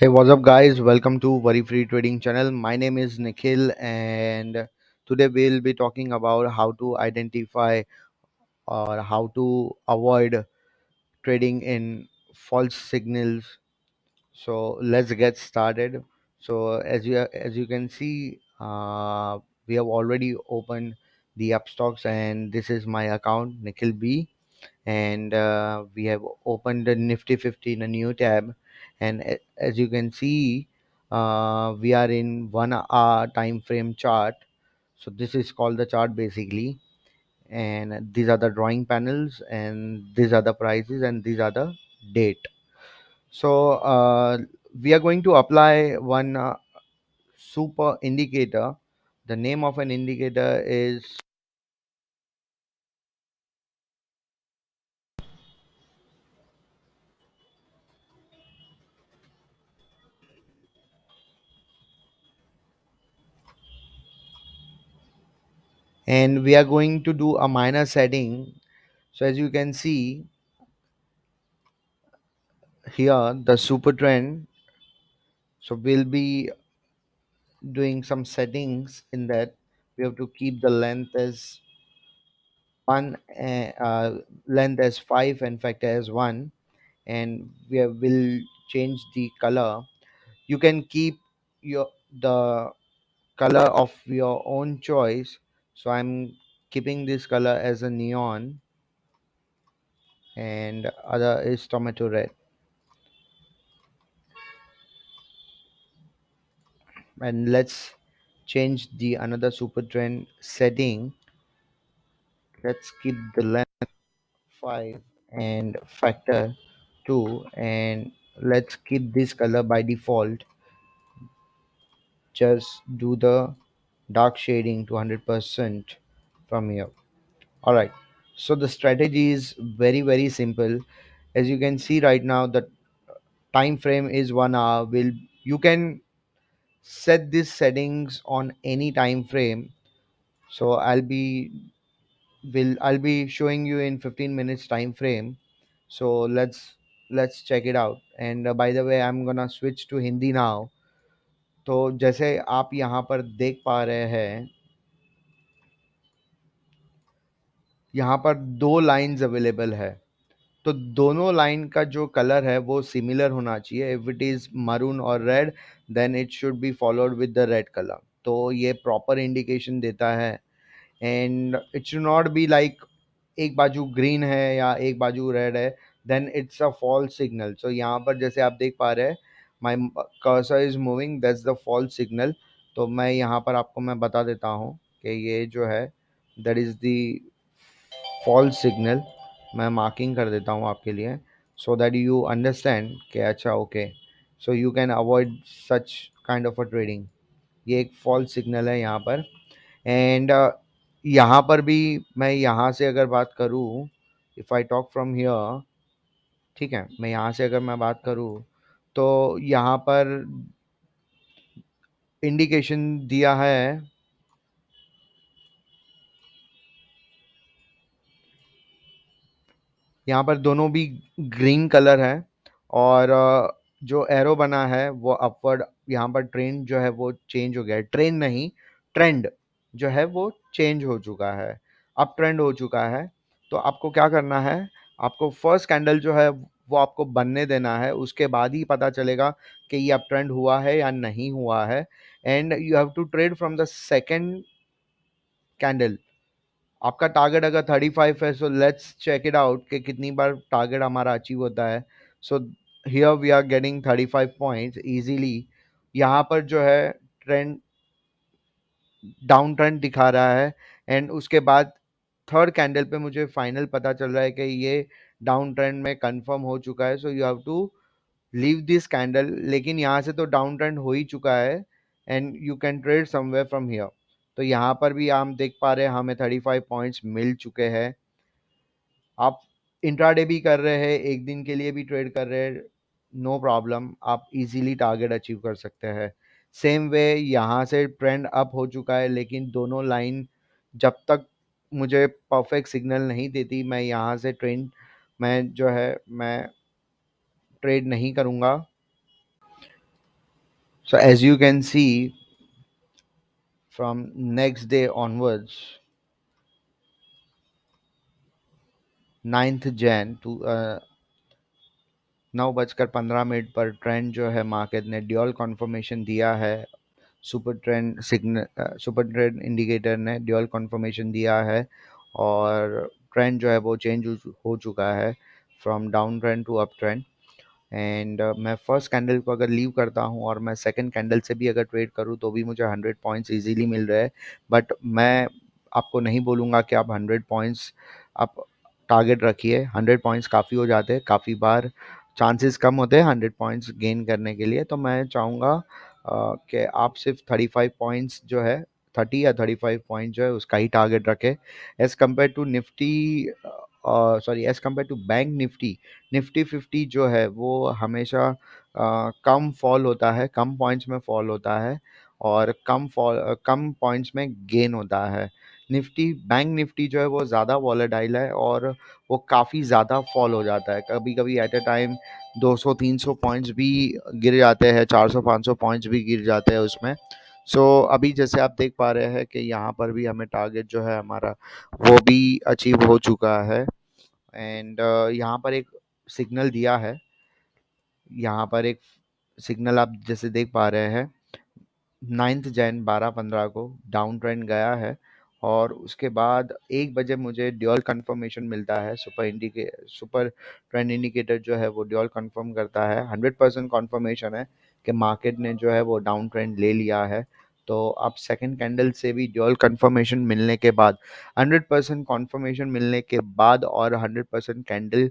Hey, what's up, guys? Welcome to Worry Free Trading Channel. My name is Nikhil, and today we'll be talking about how to identify or how to avoid trading in false signals. So let's get started. So as you can see, we have already opened the Upstocks, and this is my account, Nikhil B, and we have opened the Nifty 50 in a new tab. And as you can see, we are in 1 hour time frame chart. So this is called the chart basically, and these are the drawing panels, and these are the prices, and these are the date. So we are going to apply one super indicator. The name of an indicator is, and we are going to do a minor setting. So as you can see here, the super trend. So we'll be doing some settings in that. We have to keep the length as one, length as 5, and factor as 1, and will change the color. You can keep the color of your own choice. So I'm keeping this color as a neon, and other is tomato red. And let's change the another super trend setting. Let's keep the length 5 and factor 2, and let's keep this color by default. Just do the dark shading to 100% from here. All right, so the strategy is very simple. As you can see right now, the time frame is 1 hour. Will You can set these settings on any time frame. So I'll be showing you in 15 minutes time frame. So let's check it out. And by the way, I'm gonna switch to Hindi now. तो जैसे आप यहाँ पर देख पा रहे हैं, यहाँ पर दो लाइंस अवेलेबल है. तो दोनों लाइन का जो कलर है वो सिमिलर होना चाहिए. इफ इट इज मरून और red, then it should be followed with the red colour. तो ये प्रॉपर इंडिकेशन देता है. And it should not be like एक बाजू ग्रीन है या एक बाजू रेड है, then it's a false signal. So यहाँ पर जैसे आप देख पा रहे हैं, my cursor is moving, that's the false signal. तो मैं यहाँ पर आपको मैं बता देता हूँ कि ये जो है, that is the false signal. मैं मार्किंग कर देता हूँ आपके लिए, सो दैट यू अंडरस्टैंड कि अच्छा okay, so you can avoid such kind of a trading. ये एक फॉल्स सिग्नल है यहाँ पर. एंड यहाँ पर भी मैं यहाँ से अगर बात करूँ, if I talk from here, ठीक है, मैं यहाँ से अगर मैं बात करूँ, तो यहाँ पर इंडिकेशन दिया है. यहाँ पर दोनों भी ग्रीन कलर है, और जो एरो बना है वो अपवर्ड. यहाँ पर ट्रेंड जो है वो चेंज हो गया है. ट्रेंड नहीं, ट्रेंड जो है वो चेंज हो चुका है, अप ट्रेंड हो चुका है. तो आपको क्या करना है, आपको फर्स्ट कैंडल जो है वो आपको बनने देना है. उसके बाद ही पता चलेगा कि ये अप ट्रेंड हुआ है या नहीं हुआ है. And you have to trade from the second candle. आपका टारगेट अगर 35 है, so let's check it out कि कितनी बार टारगेट हमारा अचीव होता है. So here we are getting 35 points easily. यहाँ पर जो है ट्रेंड, डाउन ट्रेंड दिखा रहा है. एंड उसके बाद थर्ड कैंडल पे मुझे फाइनल पता चल रहा है कि ये डाउन ट्रेंड में कंफर्म हो चुका है. So you have to leave this candle. लेकिन यहाँ से तो डाउन ट्रेंड हो ही चुका है, and you can trade somewhere from here. तो यहाँ पर भी हम देख पा रहे हैं हमें 35 पॉइंट्स मिल चुके हैं. आप इंट्राडे भी कर रहे हैं, एक दिन के लिए भी ट्रेड कर रहे हैं, नो प्रॉब्लम, आप इजीली टारगेट अचीव कर सकते हैं. सेम वे यहाँ से ट्रेंड अप हो चुका है, लेकिन दोनों लाइन जब तक मुझे परफेक्ट सिग्नल नहीं देती, मैं यहाँ से ट्रेंड, मैं जो है मैं ट्रेड नहीं करूँगा. So as you can see, from next day onwards, 9th Jan to 9:15 पर ट्रेंड जो है मार्केट ने ड्यूअल कन्फर्मेशन दिया है। सुपर ट्रेंड इंडिकेटर ने ड्यूअल कन्फर्मेशन दिया है और ट्रेंड जो है वो चेंज हो चुका है from down trend to up trend. And मैं फर्स्ट कैंडल को अगर लीव करता हूँ और मैं सेकंड कैंडल से भी अगर ट्रेड करूँ तो भी मुझे 100 पॉइंट्स इजीली मिल रहे हैं। बट मैं आपको नहीं बोलूँगा कि आप 100 पॉइंट्स आप टारगेट रखिए। 100 पॉइंट्स काफ़ी हो जाते हैं, काफ़ी बार चांसेस कम होते हैं 100 पॉइंट्स गेन करने के लिए। तो मैं चाहूँगा कि आप सिर्फ 35 पॉइंट्स जो है 30 या 35 पॉइंट जो है उसका ही टारगेट रखें। As compare to Nifty, sorry, as compare to bank Nifty, Nifty 50 जो है वो हमेशा कम फॉल होता है, कम पॉइंट्स में फॉल होता है और कम पॉइंट्स में गेन होता है। बैंक निफ्टी जो है वो ज़्यादा वॉलेटाइल है और वो काफ़ी ज़्यादा फॉल हो जाता है। कभी कभी एट अ टाइम 200-300 पॉइंट्स भी गिर जाते हैं, 400-500 पॉइंट्स भी गिर जाते हैं उसमें। सो अभी जैसे आप देख पा रहे हैं कि यहाँ पर भी हमें टारगेट जो है हमारा वो भी अचीव हो चुका है। एंड यहाँ पर एक सिग्नल दिया है, यहाँ पर एक सिग्नल आप जैसे देख पा रहे हैं, 9th Jan 12:15 को डाउन ट्रेंड गया है और उसके बाद 1 बजे मुझे ड्यूअल कंफर्मेशन मिलता है। सुपर ट्रेंड इंडिकेटर जो है वो ड्यूअल कंफर्म करता है। 100% कंफर्मेशन है कि मार्केट ने जो है वो डाउन ट्रेंड ले लिया है। तो आप सेकंड कैंडल से भी ड्यूअल कंफर्मेशन मिलने के बाद, 100% कंफर्मेशन मिलने के बाद और 100% कैंडल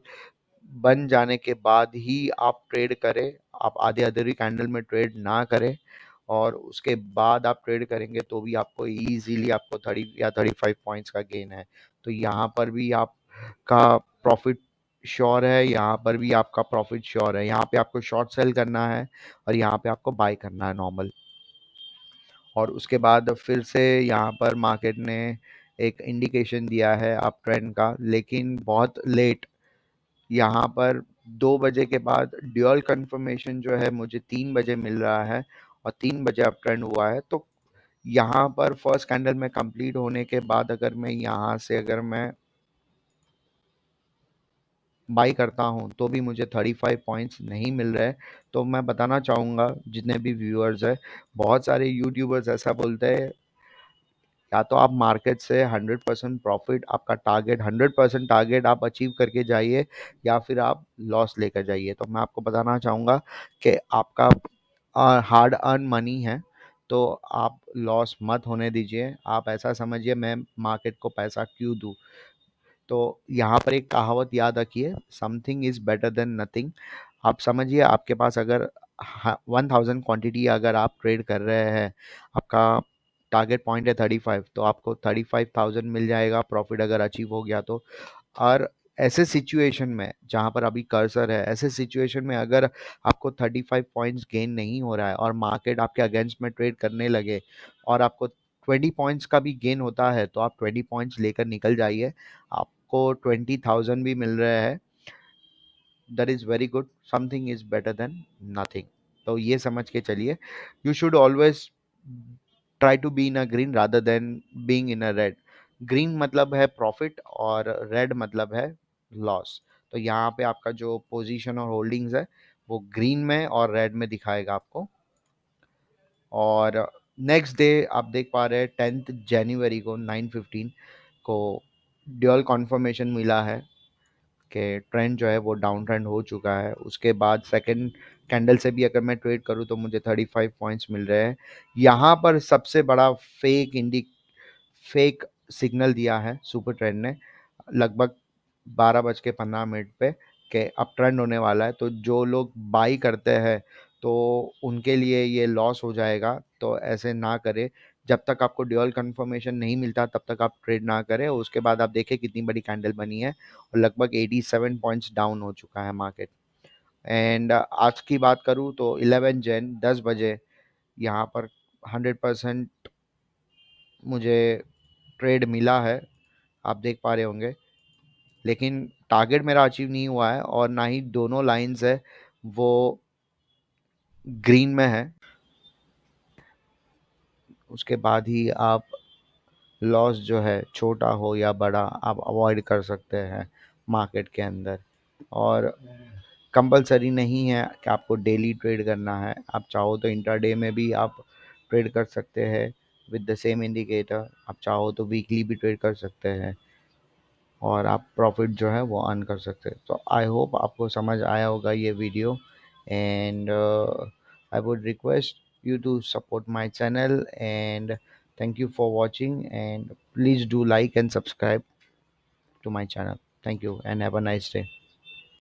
बन जाने के बाद ही आप ट्रेड करें। आप आधे अधूरी कैंडल में ट्रेड ना करें और उसके बाद आप ट्रेड करेंगे तो भी आपको इजीली आपको 30 या 35 पॉइंट्स का गेन है। तो यहाँ पर भी आपका प्रॉफिट श्योर है, यहाँ पर भी आपका प्रॉफिट श्योर है। यहाँ पे आपको शॉर्ट सेल करना है और यहाँ पे आपको बाय करना है नॉर्मल। और उसके बाद फिर से यहाँ पर मार्केट ने एक इंडिकेशन दिया है अप ट्रेंड का, लेकिन बहुत लेट। यहाँ पर 2 बजे के बाद ड्यूअल कंफर्मेशन जो है मुझे 3 बजे मिल रहा है और 3 बजे अप ट्रेंड हुआ है। तो यहाँ पर फर्स्ट कैंडल में कंप्लीट होने के बाद अगर मैं यहाँ से अगर मैं बाई करता हूँ तो भी मुझे 35 पॉइंट्स नहीं मिल रहे। तो मैं बताना चाहूँगा जितने भी व्यूअर्स हैं, बहुत सारे यूट्यूबर्स ऐसा बोलते हैं, या तो आप मार्केट से 100% प्रॉफिट आपका टारगेट 100% टारगेट आप अचीव करके जाइए या फिर आप लॉस लेकर जाइए। तो मैं आपको बताना चाहूँगा कि आपका हार्ड अर्न मनी है, तो आप लॉस मत होने दीजिए। आप ऐसा समझिए मैं मार्केट को पैसा क्यों दूँ। तो यहाँ पर एक कहावत याद रखिए, something is better than nothing. आप समझिए आपके पास अगर 1000 क्वांटिटी अगर आप ट्रेड कर रहे हैं, आपका टारगेट पॉइंट है 35, तो आपको 35,000 मिल जाएगा प्रॉफिट अगर अचीव हो गया तो। और ऐसे सिचुएशन में जहाँ पर अभी कर्सर है, ऐसे सिचुएशन में अगर आपको 35 पॉइंट्स गेन नहीं हो रहा है और मार्केट आपके अगेंस्ट में ट्रेड करने लगे और आपको 20 पॉइंट्स का भी गेन होता है तो आप 20 पॉइंट्स लेकर निकल जाइए। आपको 20,000 भी मिल रहे हैं, that is very good. Something is better than nothing. तो ये समझ के चलिए, you should always try to be in a green rather than being in a red. Green मतलब है प्रॉफिट और रेड मतलब है लॉस। तो यहाँ पे आपका जो पोजीशन और होल्डिंग्स है वो ग्रीन में और रेड में दिखाएगा आपको। और नेक्स्ट डे आप देख पा रहे हैं 10th January को 9:15 को ड्यूअल कॉन्फर्मेशन मिला है कि ट्रेंड जो है वो डाउन ट्रेंड हो चुका है। उसके बाद सेकंड कैंडल से भी अगर मैं ट्रेड करूँ तो मुझे 35 पॉइंट्स मिल रहे हैं। यहाँ पर सबसे बड़ा फेक सिग्नल दिया है सुपर ट्रेंड ने लगभग 12:15 पे कि अब ट्रेंड होने वाला है। तो जो लोग बाई करते हैं तो उनके लिए ये लॉस हो जाएगा, तो ऐसे ना करें। जब तक आपको ड्यूअल कंफर्मेशन नहीं मिलता तब तक आप ट्रेड ना करें। उसके बाद आप देखें कितनी बड़ी कैंडल बनी है और लगभग 87 पॉइंट्स डाउन हो चुका है मार्केट। एंड आज की बात करूँ तो 11 जन 10 बजे यहाँ पर 100% मुझे ट्रेड मिला है, आप देख पा रहे होंगे। लेकिन टारगेट मेरा अचीव नहीं हुआ है और ना ही दोनों लाइंस है वो ग्रीन में है। उसके बाद ही आप लॉस जो है छोटा हो या बड़ा आप अवॉइड कर सकते हैं मार्केट के अंदर। और कंपलसरी नहीं है कि आपको डेली ट्रेड करना है, आप चाहो तो इंट्राडे में भी आप ट्रेड कर सकते हैं विद द सेम इंडिकेटर, आप चाहो तो वीकली भी ट्रेड कर सकते हैं और आप प्रॉफिट जो है वो अर्न कर सकते हैं। तो आई होप आपको समझ आया होगा ये video, and I would request you to support my channel, and thank you for watching, and please do like and subscribe to my channel. Thank you and have a nice day.